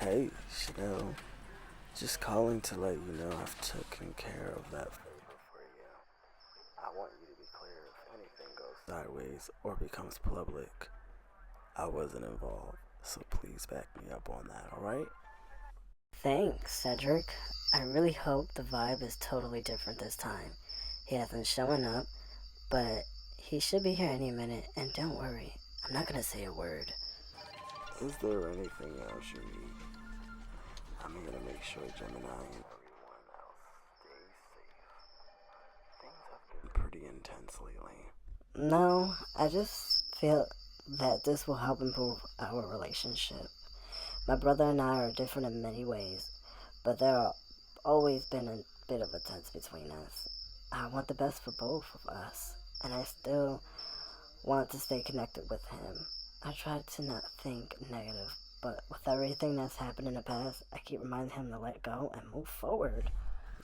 Hey, Chanel. Just calling to let you know I've taken care of that favor for you. I want you to be clear if anything goes sideways or becomes public. I wasn't involved, so please back me up on that, alright? Thanks, Sedrick. I really hope the vibe is totally different this time. He hasn't shown up, but he should be here any minute, and don't worry, I'm not gonna say a word. Is there anything else you need? I'm gonna make sure Gemini and everyone else stays safe. Things have been pretty intense lately. No, I just feel that this will help improve our relationship. My brother and I are different in many ways, but there have always been a bit of a tense between us. I want the best for both of us, and I still want to stay connected with him. I try to not think negative, but with everything that's happened in the past, I keep reminding him to let go and move forward.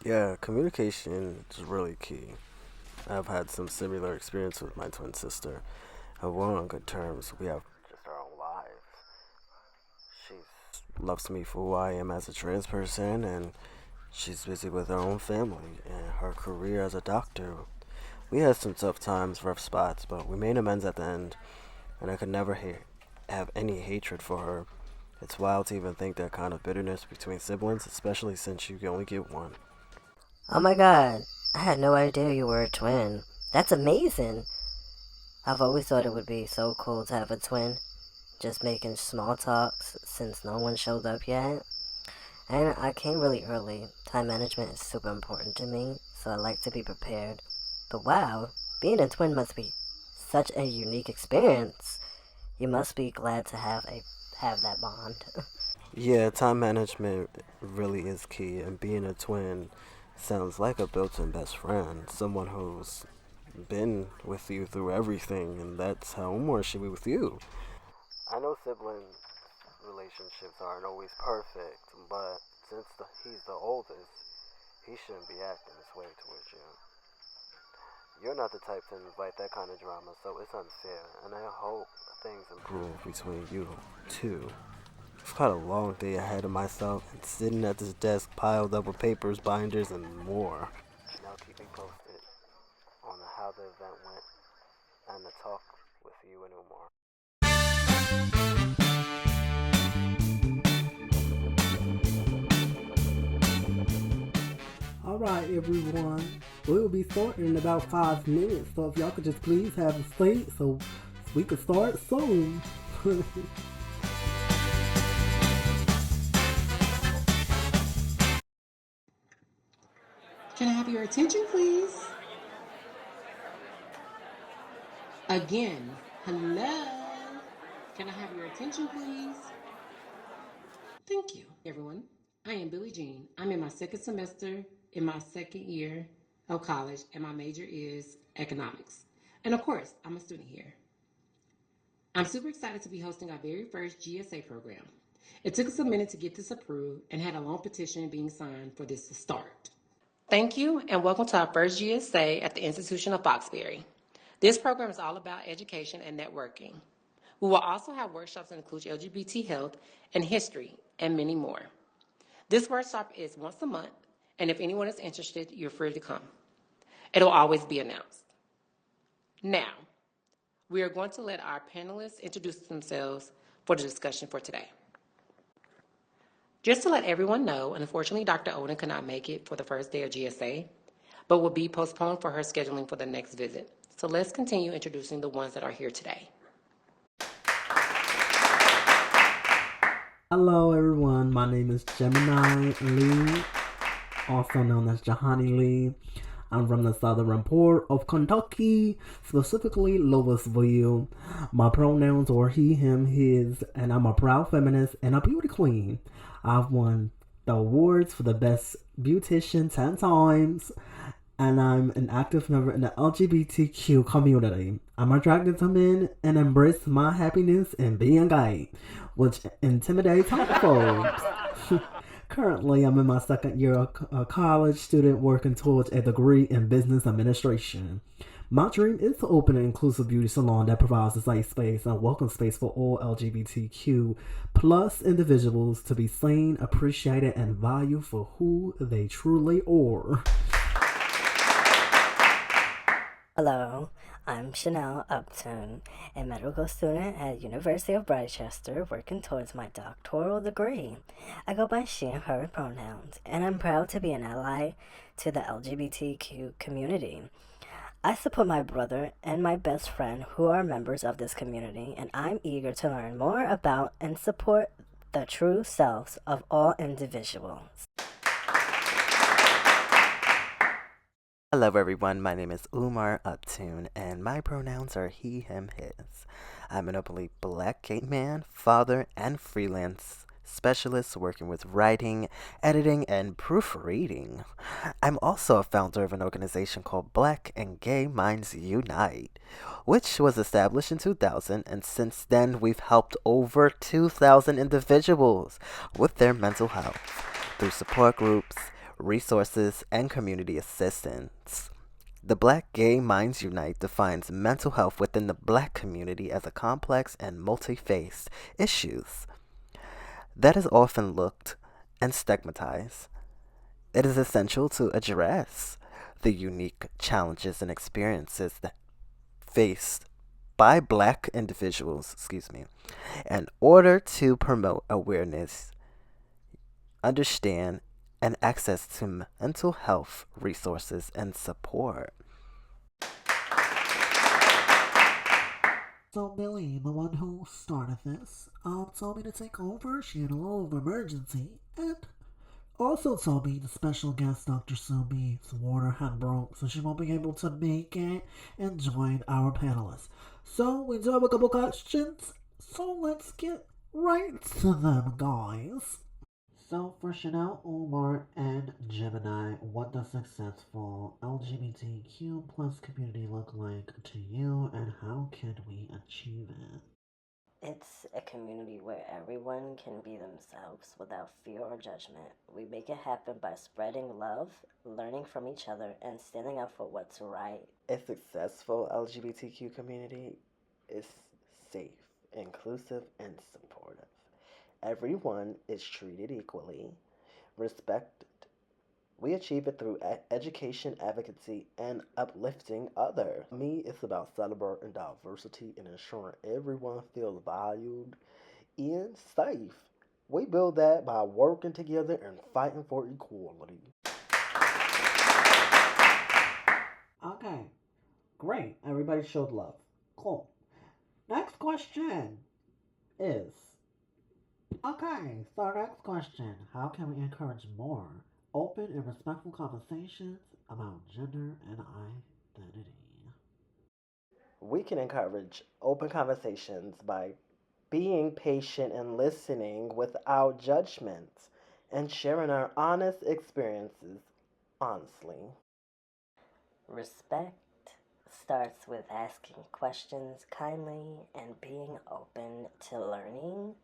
Yeah, communication is really key. I've had some similar experience with my twin sister, and we're on good terms. We have just our own lives. She loves me for who I am as a trans person, and she's busy with her own family and her career as a doctor. We had some tough times, rough spots, but we made amends at the end, and I could never have any hatred for her. It's wild to even think that kind of bitterness between siblings, especially since you can only get one. Oh my god, I had no idea you were a twin. That's amazing. I've always thought it would be so cool to have a twin. Just making small talks since no one showed up yet. And I came really early. Time management is super important to me, so I like to be prepared. But wow, being a twin must be such a unique experience. You must be glad to have that bond. Yeah, time management really is key, and being a twin sounds like a built in best friend, someone who's been with you through everything, and that's how Omar should be with you. I know sibling relationships aren't always perfect, but since he's the oldest, he shouldn't be acting this way towards you. You're not the type to invite that kind of drama, so it's unfair, and I hope things improve between you two. I've got a long day ahead of myself, and sitting at this desk piled up with papers, binders, and more. Now keep me posted on how the event went and the talk with you and Omar. All right, everyone. We will be starting in about 5 minutes, so if y'all could just please have a seat so we could start soon. Can I have your attention, please? Again, hello. Can I have your attention, please? Thank you, everyone. I am Billie Jean. I'm in my second semester in my second year of college, and my major is economics. And of course, I'm a student here. I'm super excited to be hosting our very first GSA program. It took us a minute to get this approved and had a long petition being signed for this to start. Thank you, and welcome to our first GSA at the Institution of Foxbury. This program is all about education and networking. We will also have workshops that include LGBT health and history and many more. This workshop is once a month, and if anyone is interested, you're free to come. It'll always be announced. Now, we are going to let our panelists introduce themselves for the discussion for today. Just to let everyone know, unfortunately, Dr. Oden could not make it for the first day of GSA, but will be postponed for her scheduling for the next visit. So let's continue introducing the ones that are here today. Hello, everyone. My name is Gemini Lee, also known as Jahani Lee. I'm from the southern part of Kentucky, specifically Louisville. My pronouns are he, him, his, and I'm a proud feminist and a beauty queen. I've won the awards for the best beautician 10 times, and I'm an active member in the LGBTQ community. I'm attracted to men and embrace my happiness in being gay, which intimidates homophobes. Currently, I'm in my second year of college student working towards a degree in business administration. My dream is to open an inclusive beauty salon that provides a safe space and welcome space for all LGBTQ plus individuals to be seen, appreciated, and valued for who they truly are. Hello, I'm Chanel Upton, a medical student at University of Rochester working towards my doctoral degree. I go by she and her pronouns, and I'm proud to be an ally to the LGBTQ community. I support my brother and my best friend who are members of this community, and I'm eager to learn more about and support the true selves of all individuals. Hello, everyone. My name is Omar Upton, and my pronouns are he, him, his. I'm an openly black gay man, father, and freelance specialist working with writing, editing, and proofreading. I'm also a founder of an organization called Black and Gay Minds Unite, which was established in 2000, and since then we've helped over 2,000 individuals with their mental health through support groups, resources, and community assistance. The Black Gay Minds Unite defines mental health within the black community as a complex and multi-faced issues that is often looked and stigmatized. It is essential to address the unique challenges and experiences that faced by black individuals, in order to promote awareness, understand, and access to mental health resources and support. So Billy, the one who started this, told me to take over. She had a little emergency, and also told me the special guest Dr. Sumi's water had broke, so she won't be able to make it and join our panelists. So we do have a couple questions, so let's get right to them, guys. So for Chanel, Omar, and Gemini, what does successful LGBTQ plus community look like to you, and how can we achieve it? It's a community where everyone can be themselves without fear or judgment. We make it happen by spreading love, learning from each other, and standing up for what's right. A successful LGBTQ community is safe, inclusive, and supportive. Everyone is treated equally, respected. We achieve it through education, advocacy, and uplifting others. Me, it's about celebrating diversity and ensuring everyone feels valued and safe. We build that by working together and fighting for equality. Okay, great. Everybody showed love. Cool. Next question is okay, so our next question: how can we encourage more open and respectful conversations about gender and identity? We can encourage open conversations by being patient and listening without judgment and sharing our honest experiences honestly. Respect starts with asking questions kindly and being open to learning,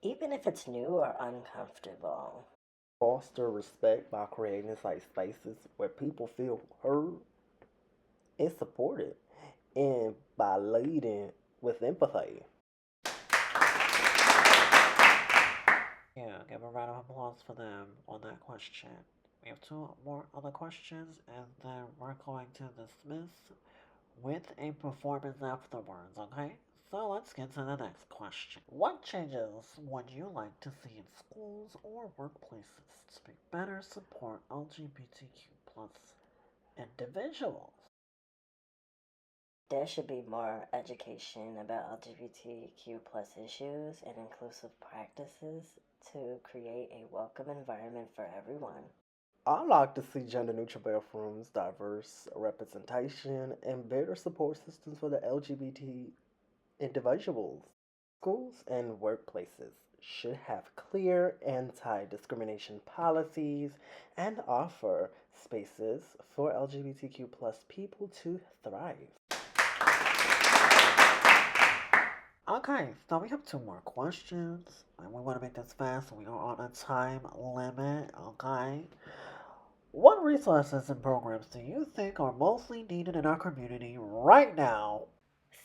even if it's new or uncomfortable. Foster respect by creating safe spaces where people feel heard and supported, and by leading with empathy. Yeah, give a round of applause for them on that question. We have two more other questions, and then we're going to dismiss with a performance afterwards, okay? So let's get to the next question. What changes would you like to see in schools or workplaces to better support LGBTQ plus individuals? There should be more education about LGBTQ plus issues and inclusive practices to create a welcome environment for everyone. I like to see gender neutral bathrooms, diverse representation, and better support systems for the LGBT individuals. Schools and workplaces should have clear anti discrimination policies and offer spaces for LGBTQ plus people to thrive. Okay, so we have two more questions, and we want to make this fast, so we are on a time limit, okay? What resources and programs do you think are mostly needed in our community right now?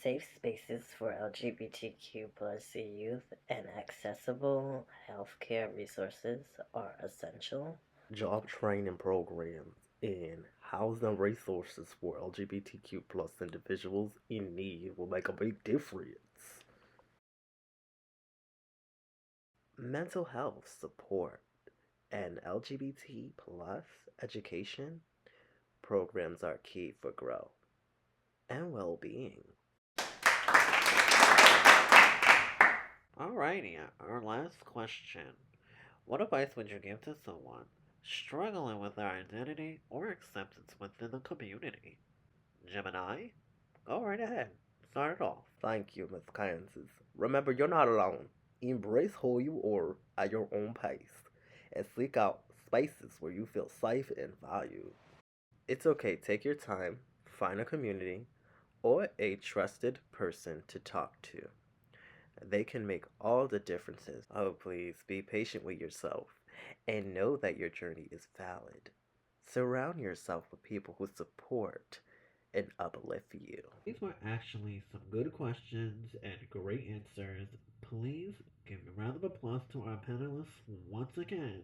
Safe spaces for LGBTQ plus youth and accessible healthcare resources are essential. Job training programs and housing resources for LGBTQ plus individuals in need will make a big difference. Mental health support and LGBT plus education programs are key for growth and well-being. Alrighty, our last question. What advice would you give to someone struggling with their identity or acceptance within the community? Gemini? Go right ahead. Start it off. Thank you, Miss Kansas. Remember, you're not alone. Embrace who you are at your own pace and seek out spaces where you feel safe and valued. It's okay, take your time, find a community or a trusted person to talk to. They can make all the differences. Oh, please be patient with yourself and know that your journey is valid. Surround yourself with people who support and uplift you. These were actually some good questions and great answers. Please give a round of applause to our panelists once again.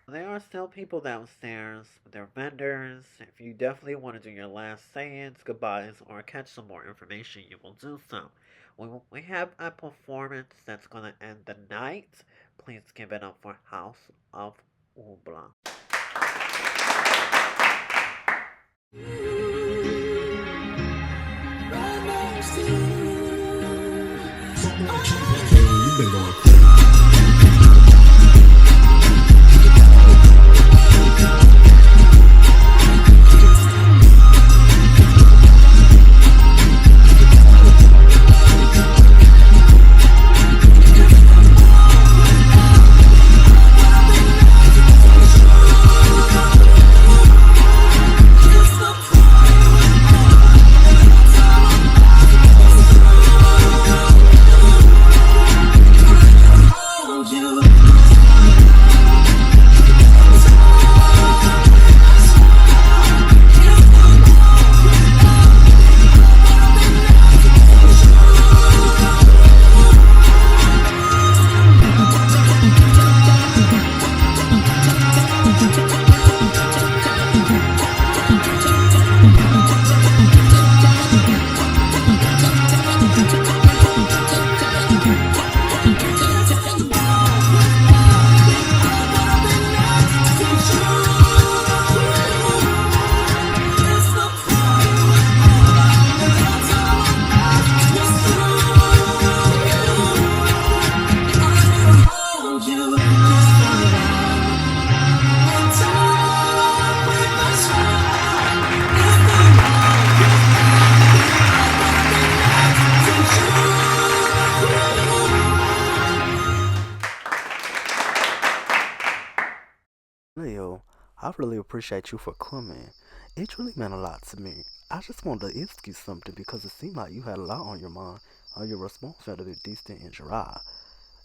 There are still people downstairs. They're vendors. If you definitely want to do your last sayings, goodbyes, or catch some more information, you will do so. We have a performance that's going to end the night. Please give it up for House of Ubla. You've been going crazy. Leo, I really appreciate you for coming. It really meant a lot to me. I just wanted to ask you something because it seemed like you had a lot on your mind, or your response felt a bit distant and dry,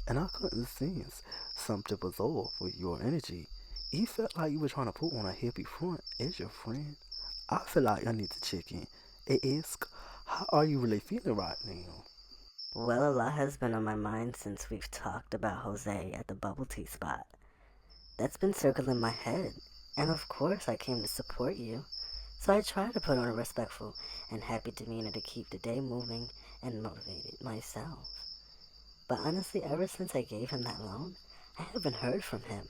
and I couldn't sense something was off with your energy. It felt like you were trying to put on a happy front as your friend. I feel like I need to check in and ask, how are you really feeling right now? Well, a lot has been on my mind since we've talked about Jose at the bubble tea spot. That's been circling my head, and of course I came to support you. So I try to put on a respectful and happy demeanor to keep the day moving and motivated myself. But honestly, ever since I gave him that loan, I haven't heard from him.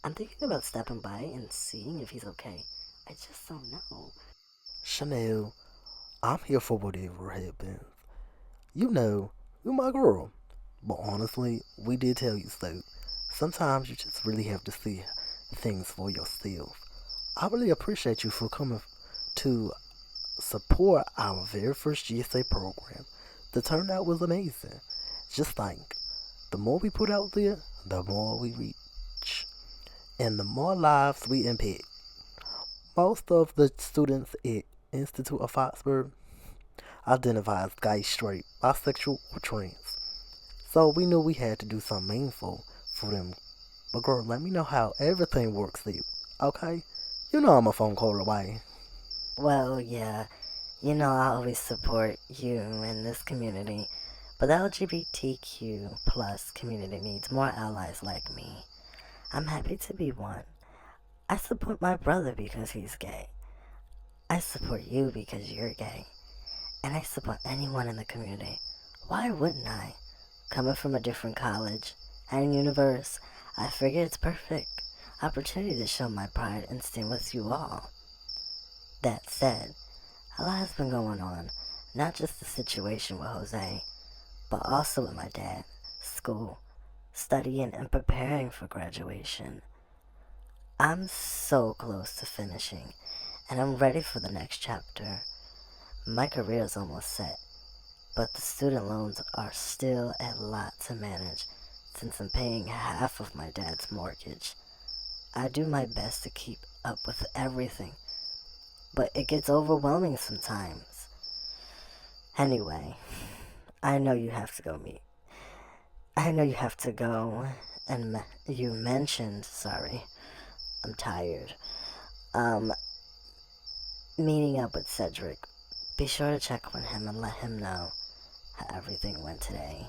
I'm thinking about stopping by and seeing if he's okay. I just don't know. Chanel, I'm here for whatever happens. You know, you're my girl. But honestly, we did tell you so. Sometimes you just really have to see things for yourself. I really appreciate you for coming to support our very first GSA program. The turnout was amazing. Just think, the more we put out there, the more we reach. And the more lives we impact. Most of the students at Institute of Foxburg identify as gay, straight, bisexual, or trans. So we knew we had to do something meaningful for them But girl, let me know how everything works for you, okay? You know I'm a phone call away. Well, yeah, you know I always support you and this community, but the LGBTQ plus community needs more allies like me. I'm happy to be one. I support my brother because he's gay. I support you because you're gay. And I support anyone in the community. Why wouldn't I? Coming from a different college and universe, I figure it's perfect opportunity to show my pride and stand with you all. That said, a lot has been going on, not just the situation with Jose, but also with my dad, school, studying and preparing for graduation. I'm so close to finishing, and I'm ready for the next chapter. My career is almost set, but the student loans are still a lot to manage since I'm paying half of my dad's mortgage. I do my best to keep up with everything, but it gets overwhelming sometimes. Anyway, I know you have to go meet. I know you have to go, and you mentioned, sorry, I'm tired. Um, Meeting up with Sedrick. Be sure to check on him and let him know how everything went today.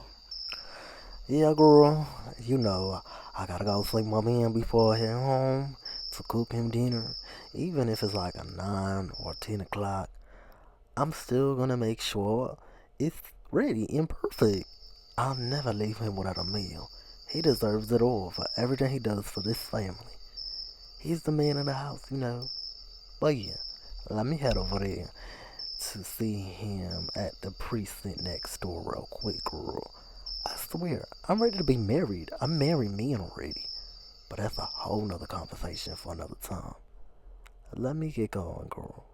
Yeah, girl, you know, I gotta go sleep my man before I head home to cook him dinner. Even if it's like a 9 or 10 o'clock, I'm still gonna make sure it's ready and perfect. I'll never leave him without a meal. He deserves it all for everything he does for this family. He's the man in the house, you know. But yeah, let me head over there to see him at the precinct next door real quick, girl. I swear, I'm ready to be married. I'm married man already. But that's a whole nother conversation for another time. Let me get going, girl.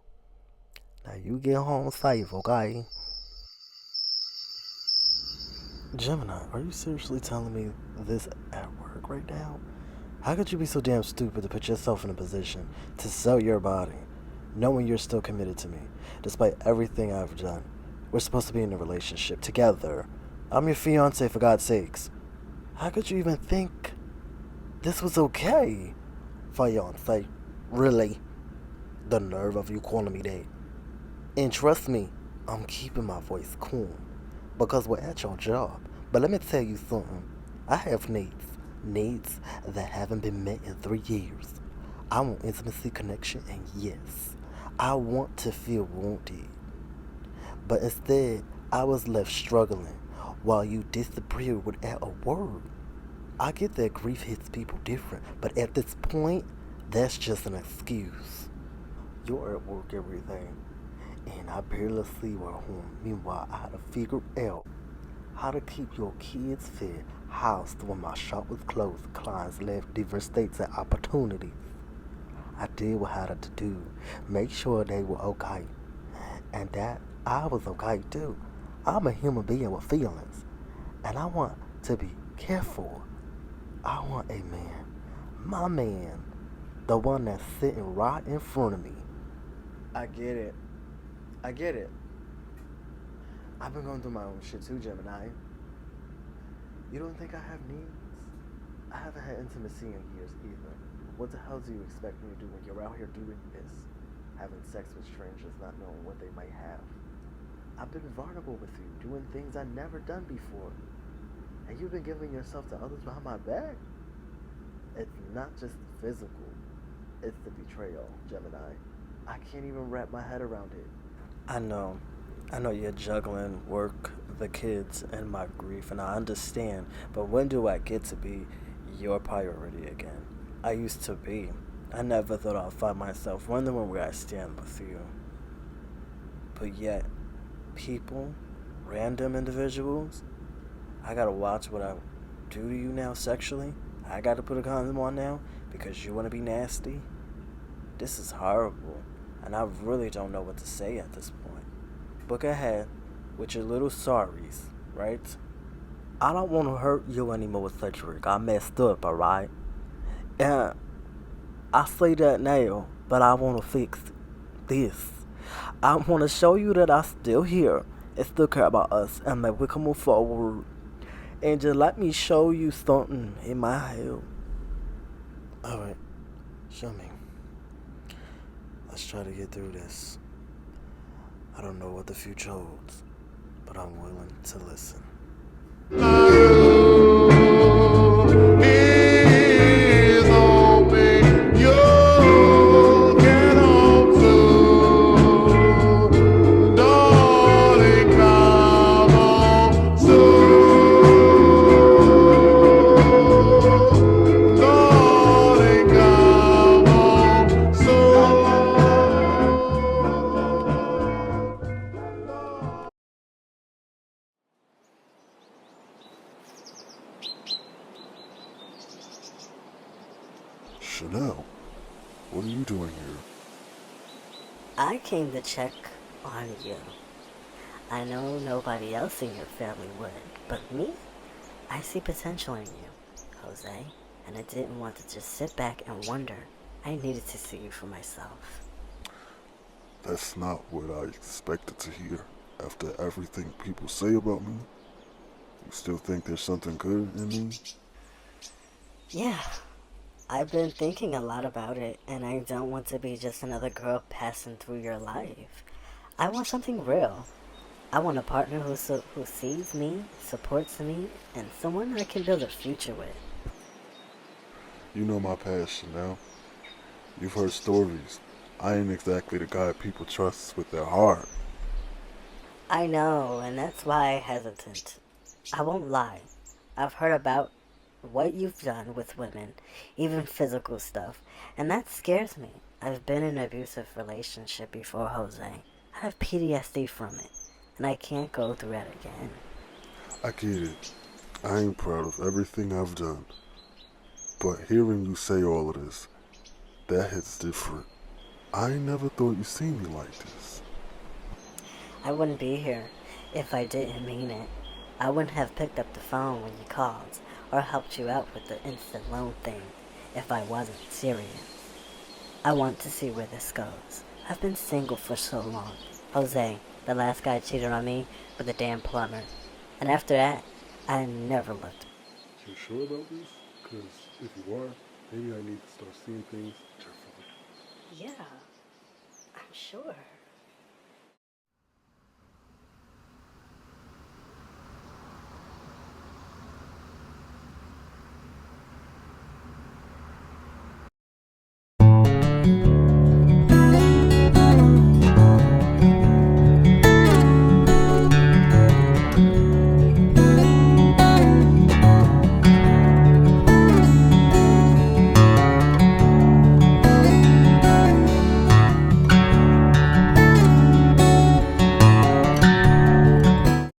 Now you get home safe, okay? Gemini, are you seriously telling me this at work right now? How could you be so damn stupid to put yourself in a position to sell your body, knowing you're still committed to me, despite everything I've done? We're supposed to be in a relationship together. I'm your fiance, for God's sakes. How could you even think this was okay? Fiance, really? The nerve of you calling me that. And trust me, I'm keeping my voice cool because we're at your job. But let me tell you something. I have needs that haven't been met in 3 years. I want intimacy, connection, and yes, I want to feel wanted. But instead, I was left struggling while you disappeared without a word. I get that grief hits people different, but at this point, that's just an excuse. You're at work every day, and I barely see you at home. Meanwhile, I had to figure out how to keep your kids fed, housed when my shop was closed. Clients left different states and opportunities. I did what I had to do, make sure they were okay, and that I was okay too. I'm a human being with feelings, and I want to be careful. I want a man, my man, the one that's sitting right in front of me. I get it. I get it. I've been going through my own shit too, Gemini. You don't think I have needs? I haven't had intimacy in years either. What the hell do you expect me to do when you're out here doing this? Having sex with strangers, not knowing what they might have. I've been vulnerable with you, doing things I've never done before. And you've been giving yourself to others behind my back? It's not just physical, it's the betrayal, Gemini. I can't even wrap my head around it. I know. I know you're juggling work, the kids, and my grief, and I understand. But when do I get to be your priority again? I used to be. I never thought I'd find myself wondering where I stand with you. But yet, people, random individuals, I gotta watch what I do to you now sexually. I gotta put a condom on now because you wanna be nasty. This is horrible, and I really don't know what to say at this point. Book ahead with your little sorries, right? I don't want to hurt you anymore, Sedrick. I messed up, alright? And I say that now, but I want to fix this. I want to show you that I'm still here and still care about us and that we can move forward. And just let me show you something in my head. Alright, show me. Let's try to get through this. I don't know what the future holds, but I'm willing to listen. Chanel, what are you doing here? I came to check on you. I know nobody else in your family would, but me? I see potential in you, Jose, and I didn't want to just sit back and wonder. I needed to see you for myself. That's not what I expected to hear. After everything people say about me, you still think there's something good in me? Yeah, I've been thinking a lot about it, and I don't want to be just another girl passing through your life. I want something real. I want a partner who sees me, supports me, and someone I can build a future with. You know my past, Chanel. You've heard stories. I ain't exactly the guy people trust with their heart. I know, and that's why I'm hesitant. I won't lie. I've heard about what you've done with women, even physical stuff, and that scares me. I've been in an abusive relationship before, Jose. I have PTSD from it, and I can't go through it again. I get it. I ain't proud of everything I've done. But hearing you say all of this, that hits different. I never thought you'd see me like this. I wouldn't be here if I didn't mean it. I wouldn't have picked up the phone when you called, or helped you out with the instant loan thing, if I wasn't serious. I want to see where this goes. I've been single for so long. Jose, the last guy cheated on me with a damn plumber. And after that, I never looked. You sure about this? Because if you are, maybe I need to start seeing things differently. Yeah, I'm sure.